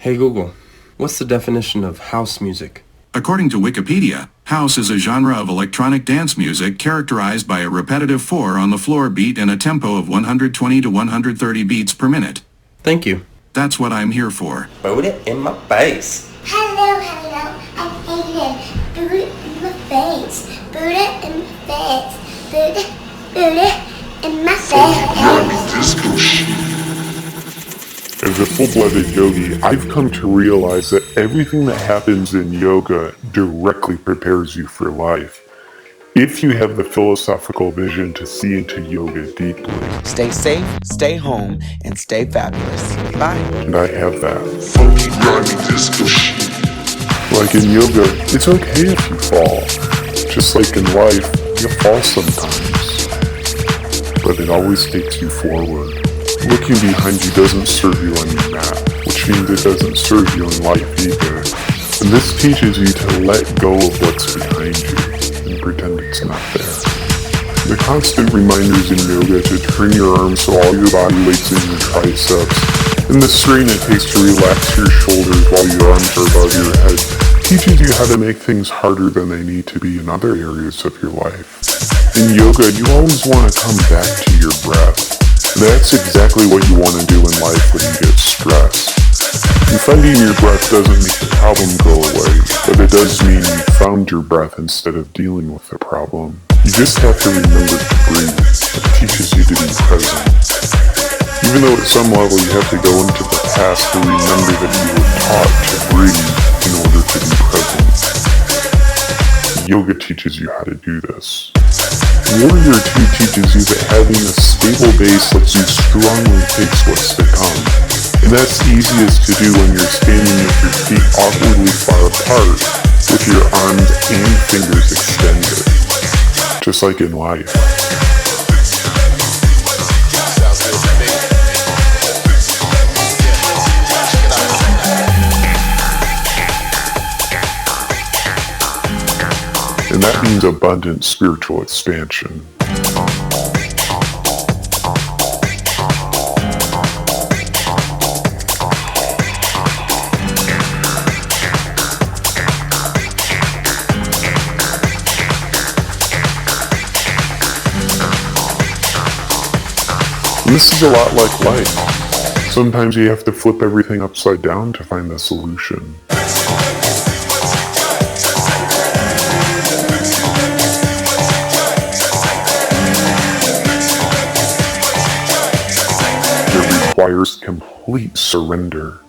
Hey Google, what's the definition of house music? According to Wikipedia, house is a genre of electronic dance music characterized by a repetitive 4-on-the-floor beat and a tempo of 120 to 130 beats per minute. Thank you. That's what I'm here for. Boot it in my face. Hello, I'm Aiden. Boot it in my face. Boot it in my face. Boot it in my face. As a full-blooded yogi, I've come to realize that everything that happens in yoga directly prepares you for life. If you have the philosophical vision to see into yoga deeply. Stay safe, stay home, and stay fabulous. Bye. And I have that. Like in yoga, it's okay if you fall. Just like in life, you fall sometimes. But it always takes you forward. Looking behind you doesn't serve you on your mat, which means it doesn't serve you in life either. And this teaches you to let go of what's behind you and pretend it's not there. The constant reminders in yoga to turn your arms so all your body weights in your triceps, and the strain it takes to relax your shoulders while your arms are above your head, teaches you how to make things harder than they need to be in other areas of your life. In yoga, you always want to come back to your breath. That's exactly what you want to do in life when you get stressed. And finding your breath doesn't make the problem go away, but it does mean you found your breath instead of dealing with the problem. You just have to remember to breathe. It teaches you to be present. Even though at some level you have to go into the past to remember that you were taught to breathe in order to be present. Yoga teaches you how to do this. Warrior 2 teaches you that having a stable base lets you strongly face what's to come. And that's easiest to do when you're standing with your feet awkwardly far apart, with your arms and fingers extended. Just like in life. And that means abundant spiritual expansion. And this is a lot like life. Sometimes you have to flip everything upside down to find the solution. Requires complete surrender.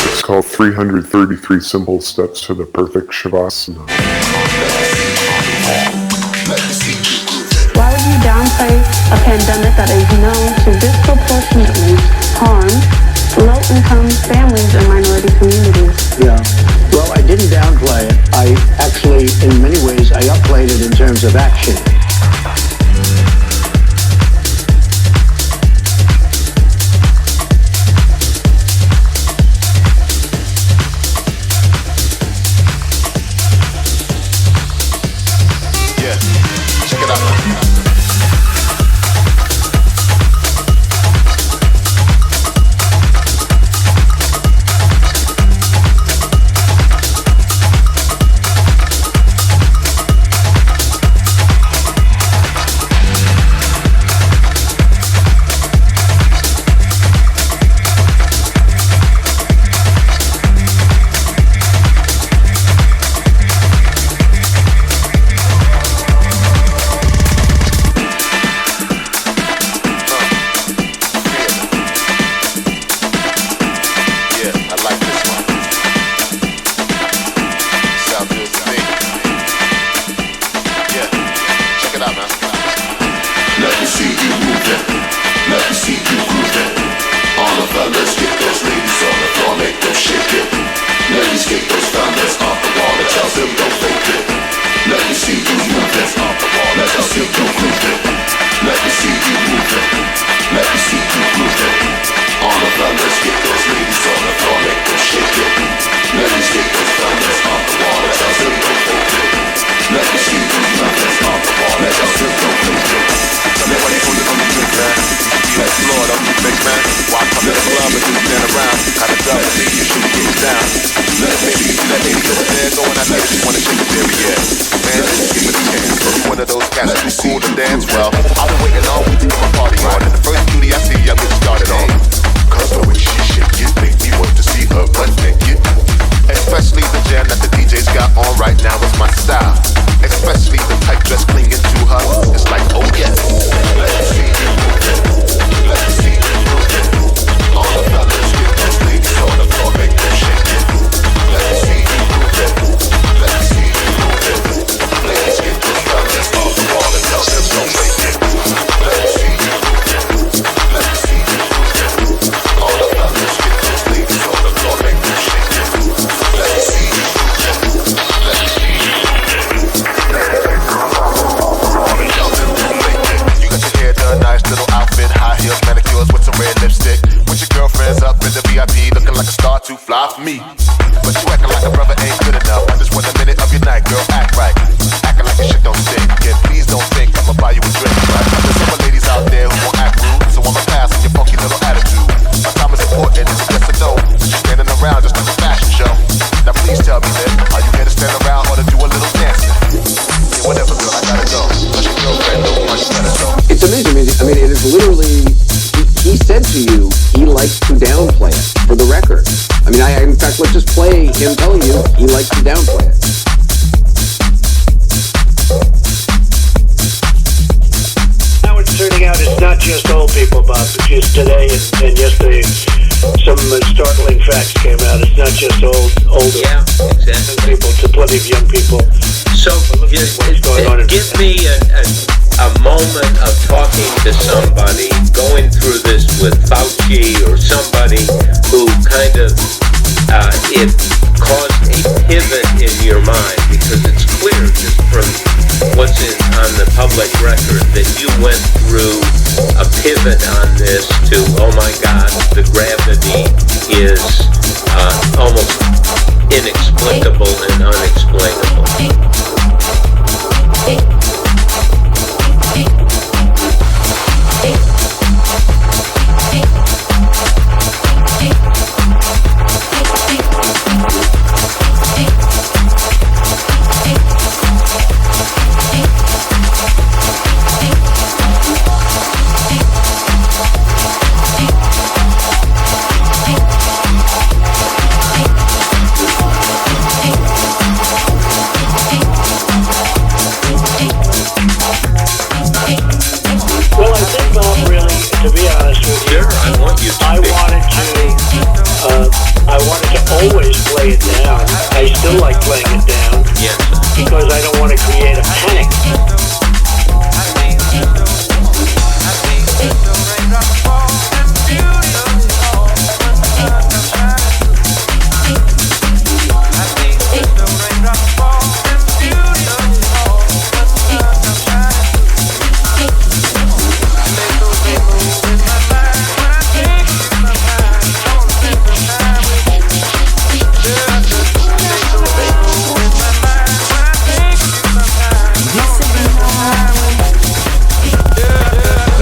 It's called 333 Simple Steps to the Perfect Shavasana. Why would you downplay a pandemic that is known to disproportionately harm low-income families and minority communities? Yeah. Well, I didn't downplay it. I actually, in many ways, I upplayed it in terms of action. Yeah, check it out, man. Now, let me go in there, go and I think you wanna shake it there, yeah. Man, just give it a chance. If you one of those cats too cool to dance, well, I've been waiting all week to get my party on. And the first beauty I see, I'll get you started on. Cause the way she shake it, make me want to see her butt naked. Especially the jam that the DJ's got on right now is my style. Especially the tight dress clinging to her. It's like, oh yes. Let me see you move it. Let me see you move it. All the fellas get those ladies on the floor, make them shake it. Let me see you move it. Let me see you move it. Ladies get those fellas off the wall and tell them don't make it. Let me see you move it. Let me see you move it. All the fellas get those ladies on the floor, make them shake it. Let me see you move it. Let me see you move it. You got your hair done, nice little outfit, high heels, manicures with some red lipstick. With your girlfriends up in the VIP, looking like a star too fly for me. But you acting like a brother ain't good enough. I just want a minute of your night, girl, act right. Acting like your shit don't stink. Yeah, please don't think I'ma buy you a drink, right? There's some ladies out there who won't act rude, so I'ma pass on your funky little attitude. My time is important, it's a yes or no. You're standing around just like a fashion show. Now please tell me then, are you here to stand around or to do a little dancing? Yeah, whatever, girl, I gotta go. Cause your girlfriend knows how you gotta go. It's amazing. I mean, it is literally, he said to you, he likes to downplay it for the record. I mean, in fact, let's just play him telling you he likes to downplay it. Now it's turning out it's not just old people, Bob. Just today and yesterday, some startling facts came out. It's not just older. Yeah, exactly. People, to plenty of young people. So, give me a moment of talking to somebody, going through this with Fauci or somebody who kind of, it caused a pivot in your mind, because it's clear just from what's on the public record that you went through a pivot on this to, oh my God, the gravity is almost inexplicable and unexplainable. Always play it down. I still like playing it down. Yes. Because I don't want to create a panic.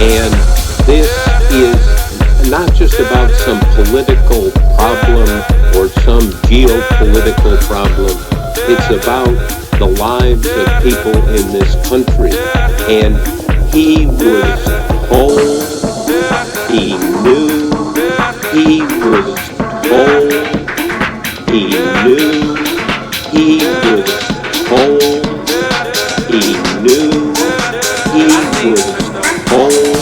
And this is not just about some political problem or some geopolitical problem. It's about the lives of people in this country. And he was told, he knew, he was told, he knew, he was told, he knew, he was told.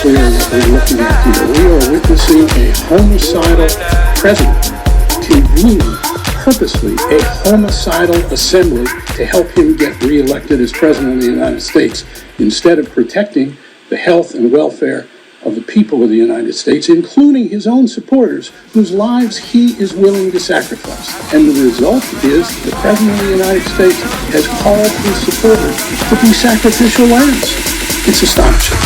clear what we're looking at here. We are witnessing a homicidal president convening purposely a homicidal assembly to help him get reelected as president of the United States instead of protecting the health and welfare of the people of the United States, including his own supporters, whose lives he is willing to sacrifice. And the result is the President of the United States has called his supporters to be sacrificial lambs. It's astonishing.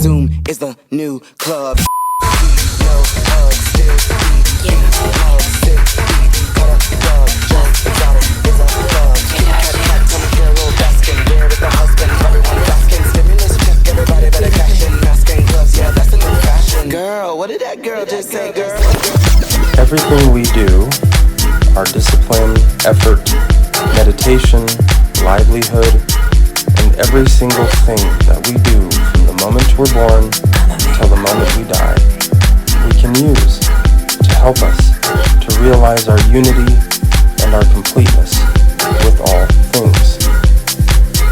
Zoom is the new club. Girl, what did that girl just say, girl? Everything we do, our discipline, effort, meditation, livelihood, and every single thing that we do from the moment we're born until the moment we die, we can use to help us to realize our unity and our completeness with all things.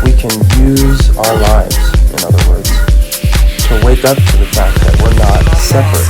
We can use our lives, in other words, to wake up to the fact that we're not separate.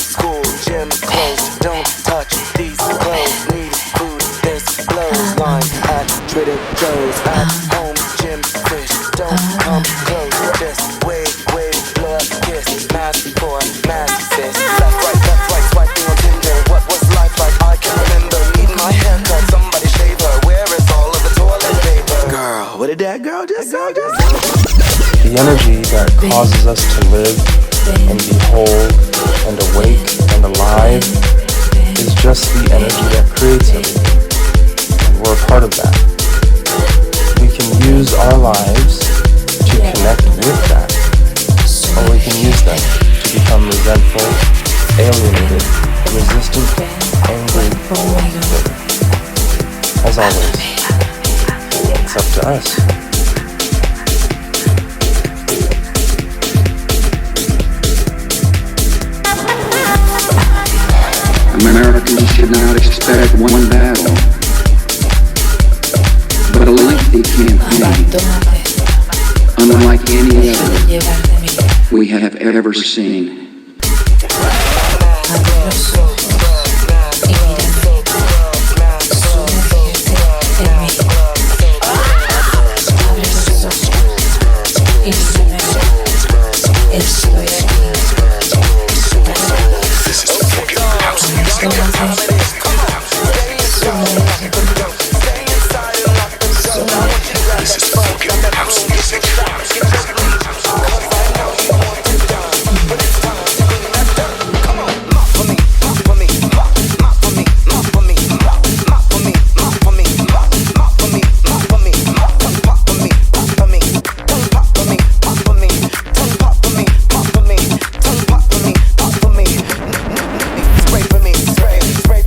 School, gym, clothes, don't touch these clothes. Need food, this blows. Line at Trader Joe's. At home, gym, fish, don't come close. Just wait, blow up, kiss. Mask for mask, sis. Left, right, swiping on Tinder. What was life like? I can remember needing my haircut. Somebody shave her. Where is all of the toilet paper? Girl, what did that girl just say? The energy that causes us to live and be whole and awake and alive is just the energy that creates everything. And we're a part of that. We can use our lives to connect with that, or we can use them to become resentful, alienated, resistant, angry, bitter. As always, it's up to us. Americans should not expect one battle, but a lengthy campaign, unlike any other we have ever seen. Spray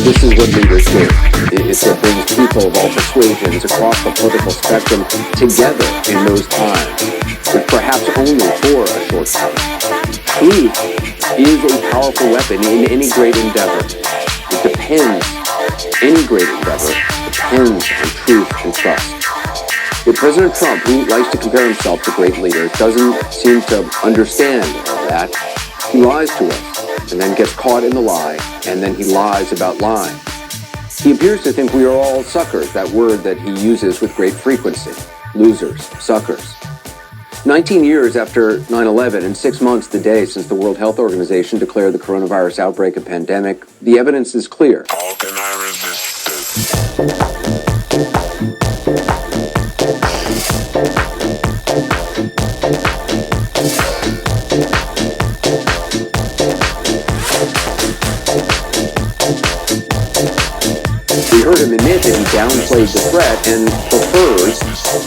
This is what leaders do. It brings people of all persuasions across the political spectrum together in those times, but perhaps only for a short time. Truth is a powerful weapon in any great endeavor. Any great endeavor depends on truth and trust. But President Trump, who likes to compare himself to great leaders, doesn't seem to understand that. He lies to us, and then gets caught in the lie, and then he lies about lying. He appears to think we are all suckers, that word that he uses with great frequency. Losers, suckers. 19 years after 9/11 and 6 months today since the World Health Organization declared the coronavirus outbreak a pandemic, the evidence is clear. How can I resist this? We heard him admit that he downplayed the threat and prefers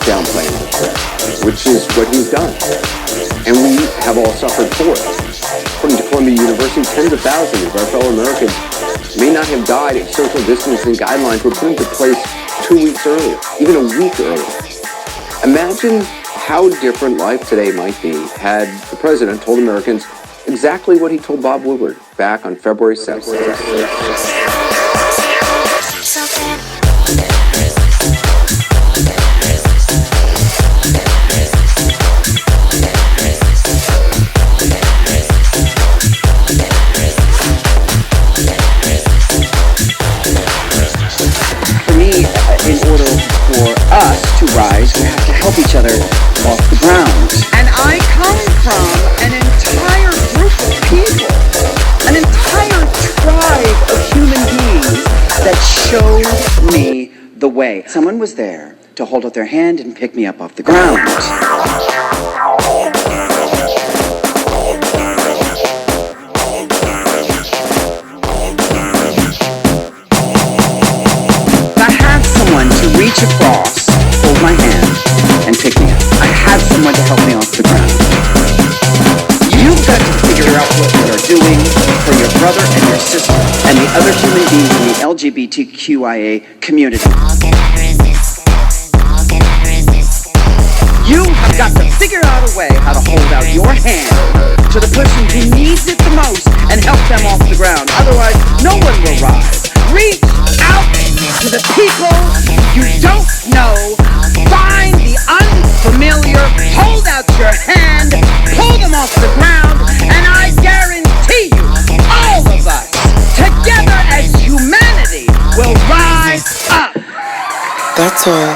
downplaying the threat, which is what he's done. And we have all suffered for it. According to Columbia University, tens of thousands of our fellow Americans may not have died if social distancing guidelines were put into place 2 weeks earlier, even a week earlier. Imagine how different life today might be had the president told Americans exactly what he told Bob Woodward back on February 7th. In order for us to rise, we have to help each other off the ground. And I come from an entire group of people, an entire tribe of human beings that showed me the way. Someone was there to hold out their hand and pick me up off the ground. To reach across, hold my hand, and pick me up. I had someone to help me off the ground. You've got to figure out what you're doing for your brother and your sister and the other human beings in the LGBTQIA community. You have got to figure out a way how to hold out your hand to the person who needs it the most and help them off the ground. Otherwise, no one will rise. Reach out to the people you don't know. Find the unfamiliar. Hold out your hand. Pull them off the ground. And I guarantee you, all of us, together as humanity, will rise up. That's all.